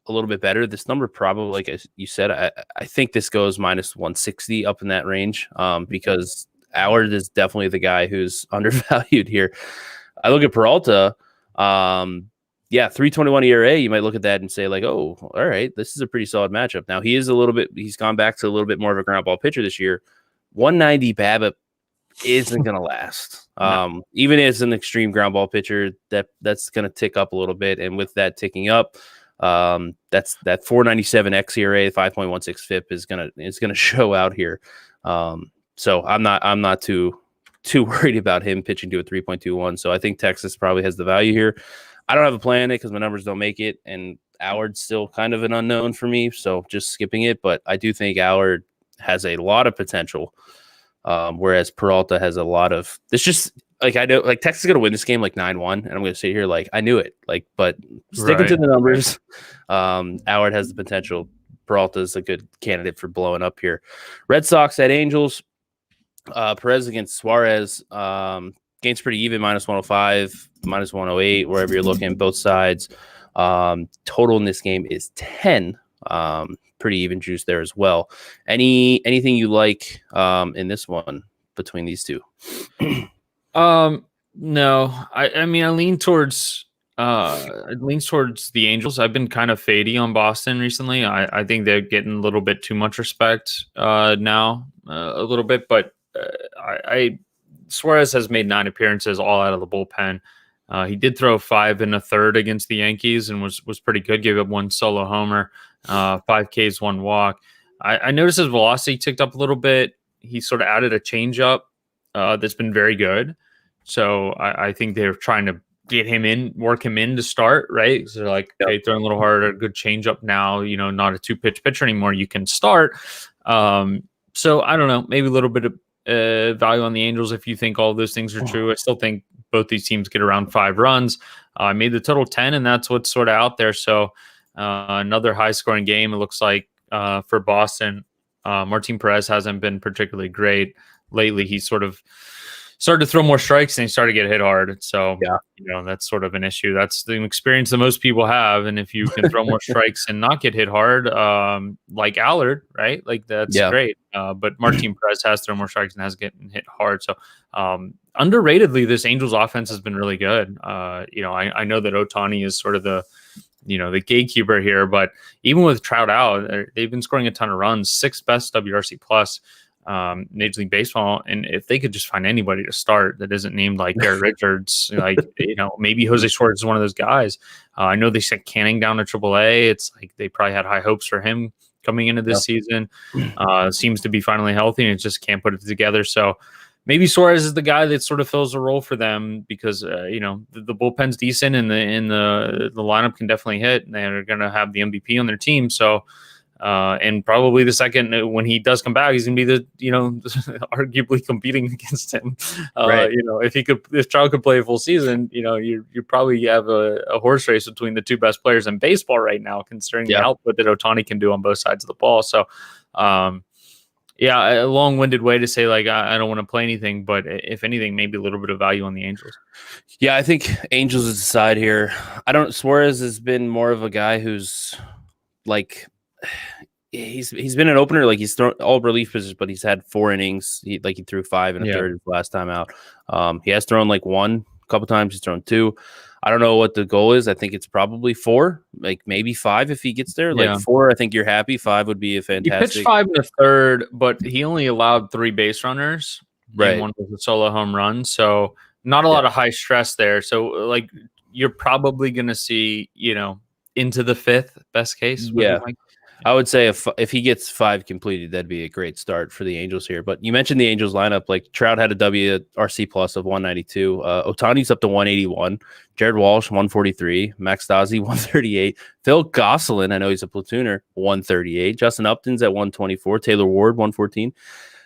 a little bit better, this number probably, like as you said, I think this goes minus 160 up in that range because Allard is definitely the guy who's undervalued here. I look at Peralta, 3.21 ERA, you might look at that and say like, oh, all right, this is a pretty solid matchup. Now he's gone back to a little bit more of a ground ball pitcher this year. 190 BABIP isn't going to last. No. Even as an extreme ground ball pitcher, that's going to tick up a little bit. And with that ticking up, that's that 497 xERA, 5.16 FIP is gonna show out here. So I'm not too worried about him pitching to a 3.21. So I think Texas probably has the value here. I don't have a plan in it because my numbers don't make it, and Allard's still kind of an unknown for me, so just skipping it. But I do think Allard has a lot of potential, whereas Peralta has a lot of. It's just like I know, like Texas is gonna win this game like 9-1, and I'm gonna sit here like I knew it, like. But sticking to the numbers, Allard has the potential. Peralta is a good candidate for blowing up here. Red Sox at Angels. Perez against Suarez. Game's pretty even, minus 105, minus 108, wherever you're looking, both sides. Total in this game is 10. Pretty even juice there as well. Anything you like in this one between these two? No. I mean, I lean towards the Angels. I've been kind of fadey on Boston recently. I think they're getting a little bit too much respect now, a little bit, but Suarez has made 9 appearances all out of the bullpen. He did throw 5 1/3 against the Yankees and was pretty good. Gave up 1 solo homer, 5 Ks, 1 walk. I noticed his velocity ticked up a little bit. He sort of added a changeup that's been very good. So I think they're trying to get him in, work him in to start, right? So they're like, okay, throwing a little harder, good changeup now, not a 2-pitch pitcher anymore. You can start. So I don't know, maybe a little bit of value on the Angels if you think all of those things are true. I still think both these teams get around 5 runs. I made the total 10, and that's what's sort of out there. So another high-scoring game, it looks like, for Boston. Martin Perez hasn't been particularly great lately. He's sort of started to throw more strikes and he started to get hit hard. So, that's sort of an issue. That's the experience that most people have. And if you can throw more strikes and not get hit hard, like Allard, right? Like that's great. But Martin Perez has thrown more strikes and has gotten hit hard. So, underratedly, this Angels offense has been really good. I know that Ohtani is sort of the gatekeeper here, but even with Trout out, they've been scoring a ton of runs, 6th best WRC plus. Major League Baseball, and if they could just find anybody to start that isn't named like Garrett Richards, maybe Jose Schwartz is one of those guys. I know they sent Canning down to AAA. It's like they probably had high hopes for him coming into this season. Seems to be finally healthy and just can't put it together. So maybe Suarez is the guy that sort of fills a role for them because the bullpen's decent and the lineup can definitely hit, and they're going to have the MVP on their team. So And probably the second when he does come back, he's gonna be arguably competing against him. Right. If Trout could play a full season, you probably have a horse race between the two best players in baseball right now, considering the output that Ohtani can do on both sides of the ball. So, a long-winded way to say, like, I don't want to play anything, but if anything, maybe a little bit of value on the Angels. Yeah, I think Angels is the side here. Suarez has been more of a guy who's like, he's been an opener, like he's thrown all relief pitches, but he's had 4 innings. He threw 5 and a third last time out. He has thrown like 1 a couple times. He's thrown 2. I don't know what the goal is. I think it's probably 4, like maybe 5 if he gets there. Like 4, I think you're happy. 5 would be a fantastic. He pitched 5 and a third, but he only allowed 3 base runners. Right. And 1 was a solo home run. So not a lot of high stress there. So like you're probably going to see, into the 5th best case. Yeah. I would say if he gets 5 completed, that'd be a great start for the Angels here. But you mentioned the Angels lineup. Like Trout had a WRC plus of 192. Ohtani's up to 181. Jared Walsh 143. Max Stassi 138. Phil Gosselin, I know he's a platooner, 138. Justin Upton's at 124. Taylor Ward 114.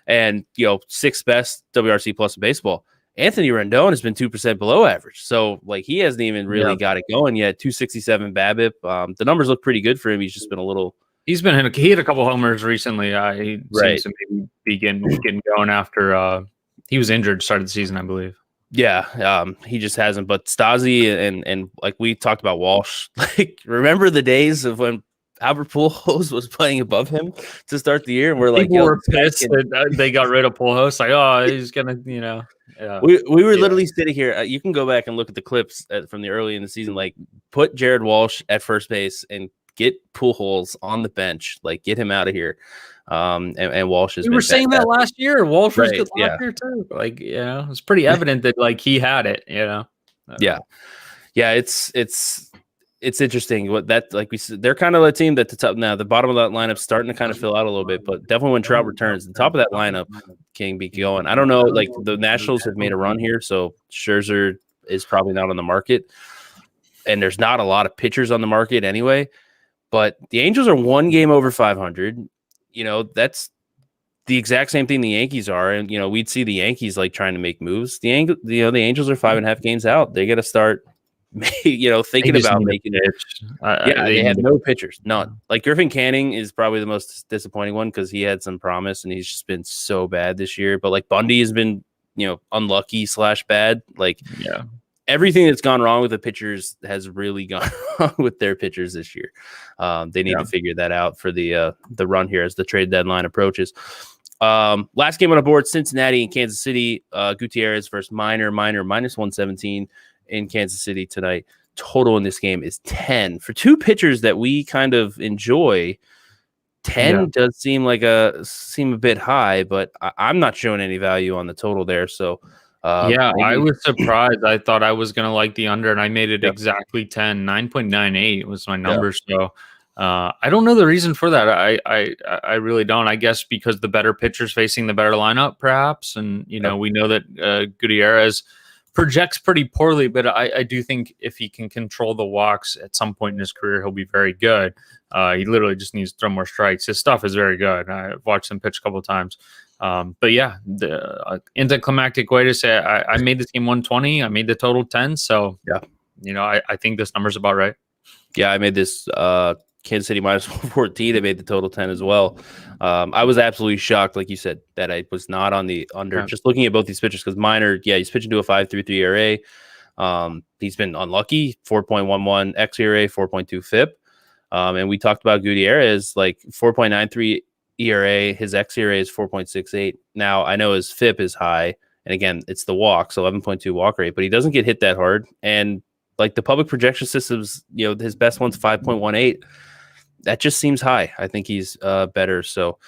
And 6th best WRC plus in baseball. Anthony Rendon has been 2% below average. So like he hasn't even really got it going yet. 267 BABIP. The numbers look pretty good for him. He's just been a little. He hit a couple homers recently. He seems to maybe begin getting going after he was injured started the season, I believe. Yeah, he just hasn't. But Stassi and like we talked about Walsh, like remember the days of when Albert Pujols was playing above him to start the year, and we're like, people were pissed that they got rid of Pujols. Like, oh, he's gonna, Yeah. We were literally sitting here. You can go back and look at the clips from the early in the season. Like, put Jared Walsh at first base and get Pujols on the bench. Like, get him out of here. And Walsh is. We were saying that last year. Walsh was good last year too. Like, it's pretty evident that like he had it. Yeah. It's interesting what that, like we said, they're kind of a team that the top now, the bottom of that lineup starting to kind of fill out a little bit, but definitely when Trout returns, the top of that lineup can be going. I don't know, like the Nationals have made a run here, so Scherzer is probably not on the market, and there's not a lot of pitchers on the market anyway. But the Angels are 1 game over 500. That's the exact same thing the Yankees are, and we'd see the Yankees like trying to make moves. The Angels are 5.5 games out. They got to start. Thinking about making it. They had no pitchers, none. Like Griffin Canning is probably the most disappointing one because he had some promise and he's just been so bad this year. But like Bundy has been, unlucky / bad. Like, everything that's gone wrong with the pitchers has really gone wrong with their pitchers this year. They need to figure that out for the run here as the trade deadline approaches. Last game on the board: Cincinnati and Kansas City. Gutierrez versus Minor minus 117. In Kansas City tonight. Total in this game is 10 for 2 pitchers that we kind of enjoy. 10 does seem a bit high, but I'm not showing any value on the total there. So I was surprised. I thought I was going to like the under, and I made it exactly 10. 9.98 was my number. So I don't know the reason for that. I really don't. I guess because the better pitchers facing the better lineup, perhaps, and we know that Gutierrez projects pretty poorly, but I do think if he can control the walks at some point in his career, he'll be very good. He literally just needs to throw more strikes. His stuff is very good. I've watched him pitch a couple of times. But yeah, the anticlimactic way to say it, I made this game 120. I made the total 10. So I think this number's about right. Yeah, I made this Kansas City minus 114. I made the total 10 as well. I was absolutely shocked, like you said, that I was not on the under. Just looking at both these pitchers, because Minor, he's pitching to a 5.33 ERA. He's been unlucky, 4.11 xERA, 4.2 FIP. And we talked about Gutierrez, like 4.93 ERA. His xERA is 4.68. Now, I know his FIP is high. And again, it's the walk, so 11.2 walk rate, but he doesn't get hit that hard. And like the public projection systems, his best one's 5.18. That just seems high. I think he's better. So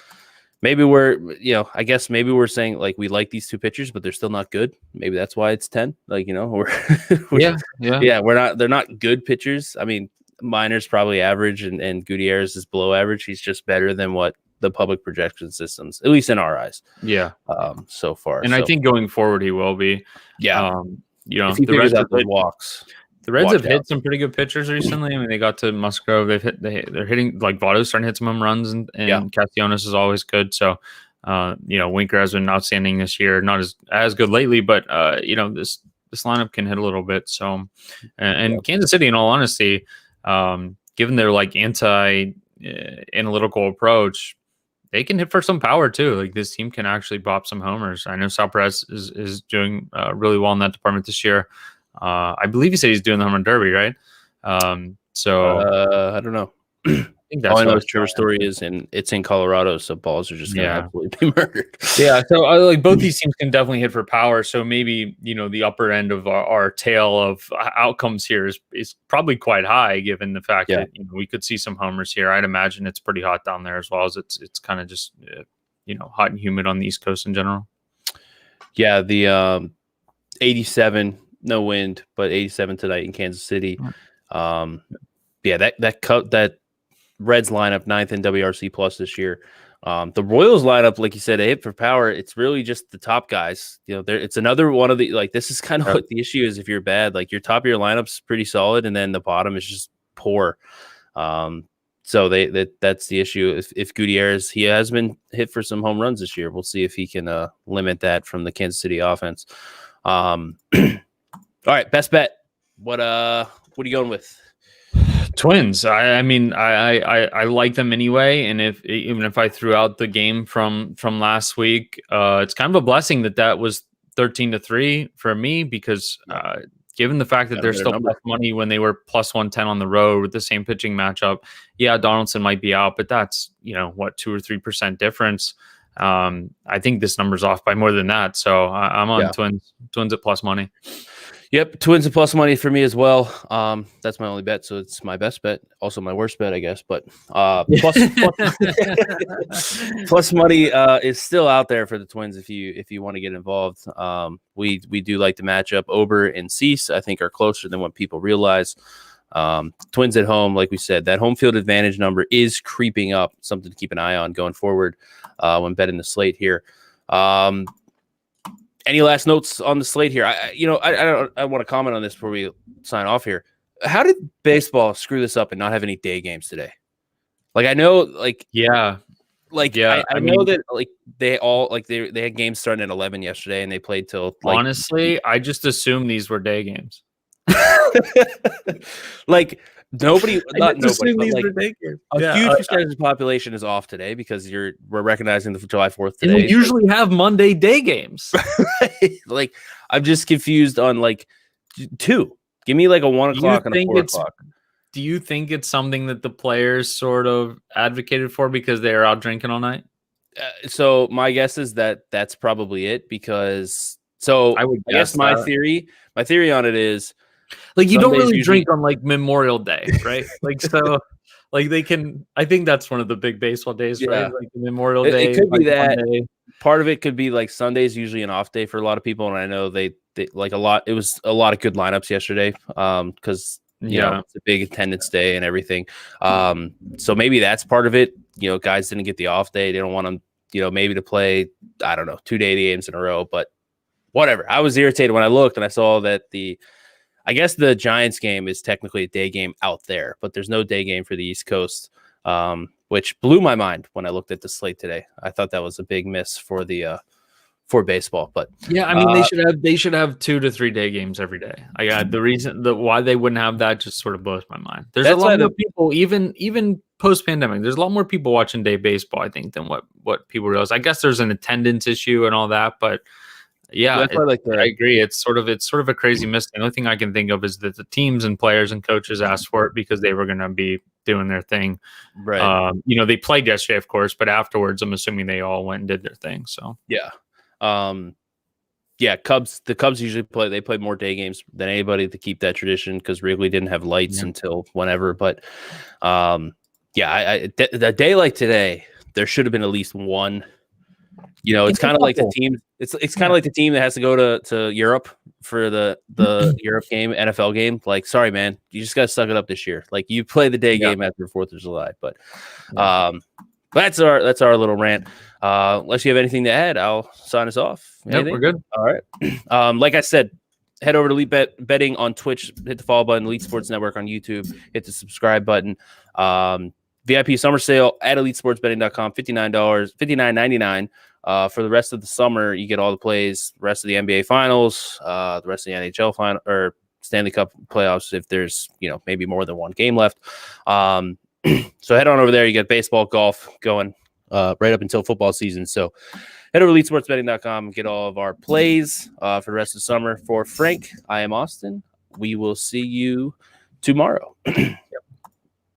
maybe I guess maybe we're saying like we like these 2 pitchers, but they're still not good. Maybe that's why it's 10. Like, they're not good pitchers. I mean, Minor's probably average and Gutierrez is below average. He's just better than what the public projection systems, at least in our eyes. Yeah. So far. And I think going forward, he will be. Yeah. If he figures out the walks. The Reds watch have hit out. some pretty good pitchers recently. I mean, they got to Musgrove. They're hitting, like, Votto's starting to hit some home runs, and Castellanos is always good. So, Winker has been outstanding this year. Not as good lately, but this lineup can hit a little bit. So, and Kansas City, in all honesty, given their like analytical approach, they can hit for some power too. Like, this team can actually bop some homers. I know Sal Perez is doing really well in that department this year. I believe he said he's doing the home run derby, right? So I don't know. I think that's all I know what is Trevor Story is, and it's in Colorado, so balls are just going to absolutely be murdered. Yeah, so like both these teams can definitely hit for power. So maybe the upper end of our tail of outcomes here is probably quite high, given the fact that we could see some homers here. I'd imagine it's pretty hot down there as well, as it's kind of just hot and humid on the East Coast in general. Yeah, the 87, no wind, but 87 tonight in Kansas City. That Reds lineup 9th in WRC plus this year. The Royals lineup, like you said, they hit for power. It's really just the top guys. It's another one of the, like, this is kind of what the issue is. If you're bad, like, your top of your lineup's pretty solid, and then the bottom is just poor. So that's the issue. If Gutierrez, he has been hit for some home runs this year. We'll see if he can limit that from the Kansas City offense. All right, best bet. What are you going with? Twins. I mean, I like them anyway, and even if I threw out the game from last week, it's kind of a blessing that was 13-3 for me, because given the fact that they're still plus money when they were plus 110 on the road with the same pitching matchup. Yeah, Donaldson might be out, but that's 2 or 3% difference. I think this number's off by more than that, so I'm on Twins at plus money. Yep, Twins at plus money for me as well. That's my only bet, so it's my best bet. Also my worst bet, I guess. But plus money is still out there for the Twins if you want to get involved. We do like the matchup. Ober and Cease, I think, are closer than what people realize. Twins at home, like we said, that home field advantage number is creeping up. Something to keep an eye on going forward when betting the slate here. Any last notes on the slate here? I want to comment on this before we sign off here. How did baseball screw this up and not have any day games today? Like, I know, like, I know that, like, they all, like, they had games starting at 11 yesterday, and they played till, like, honestly, I just assumed these were day games. Like, nobody, not nobody, but like a huge percentage of the population is off today because we're recognizing the July 4th today. And we usually have Monday day games. Like, I'm just confused on, like, 2. Give me like a 1 o'clock and a 4 o'clock. Do you think it's something that the players sort of advocated for because they are out drinking all night? So my guess is that that's probably it, because I guess my theory on it is, like, you don't really drink on, like, Memorial Day, right? Like, so, like, they can. I think that's one of the big baseball days, right? Like Memorial Day. It could be that. Monday. Part of it could be, like, Sunday's usually an off day for a lot of people, and I know they like a lot. It was a lot of good lineups yesterday, because it's a big attendance day and everything. So maybe that's part of it. Guys didn't get the off day. They don't want them, maybe to play, I don't know, 2-day games in a row, but whatever. I was irritated when I looked and I saw that I guess the Giants game is technically a day game out there, but there's no day game for the East Coast, which blew my mind when I looked at the slate today. I thought that was a big miss for for baseball, but yeah, I mean, they should have 2 to 3 day games every day. The reason why they wouldn't have that just sort of blows my mind. There's a lot more people, even post pandemic. There's a lot more people watching day baseball, I think, than what people realize. I guess there's an attendance issue and all that, but. Yeah, I agree. It's sort of a crazy miss. The only thing I can think of is that the teams and players and coaches asked for it because they were going to be doing their thing. Right. They played yesterday, of course, but afterwards, I'm assuming they all went and did their thing. So yeah. The Cubs usually play more day games than anybody to keep that tradition, because Wrigley didn't have lights until whenever. But a day like today, there should have been at least one. It's kind of like the team. It's kind of like the team that has to go to Europe for the Europe game, NFL game. Like, sorry, man, you just got to suck it up this year. Like, you play the day game after 4th of July. But that's our little rant. Unless you have anything to add, I'll sign us off. Yep, we're good. All right. Like I said, head over to Elite Betting on Twitch. Hit the follow button. Elite Sports Network on YouTube. Hit the subscribe button. VIP summer sale at EliteSportsBetting.com. $59.99. For the rest of the summer, you get all the plays, the rest of the NBA Finals, the rest of the NHL final or Stanley Cup playoffs if there's maybe more than one game left. So head on over there. You get baseball, golf going right up until football season. So head over to EliteSportsBetting.com and get all of our plays for the rest of the summer. For Frank, I am Austin. We will see you tomorrow.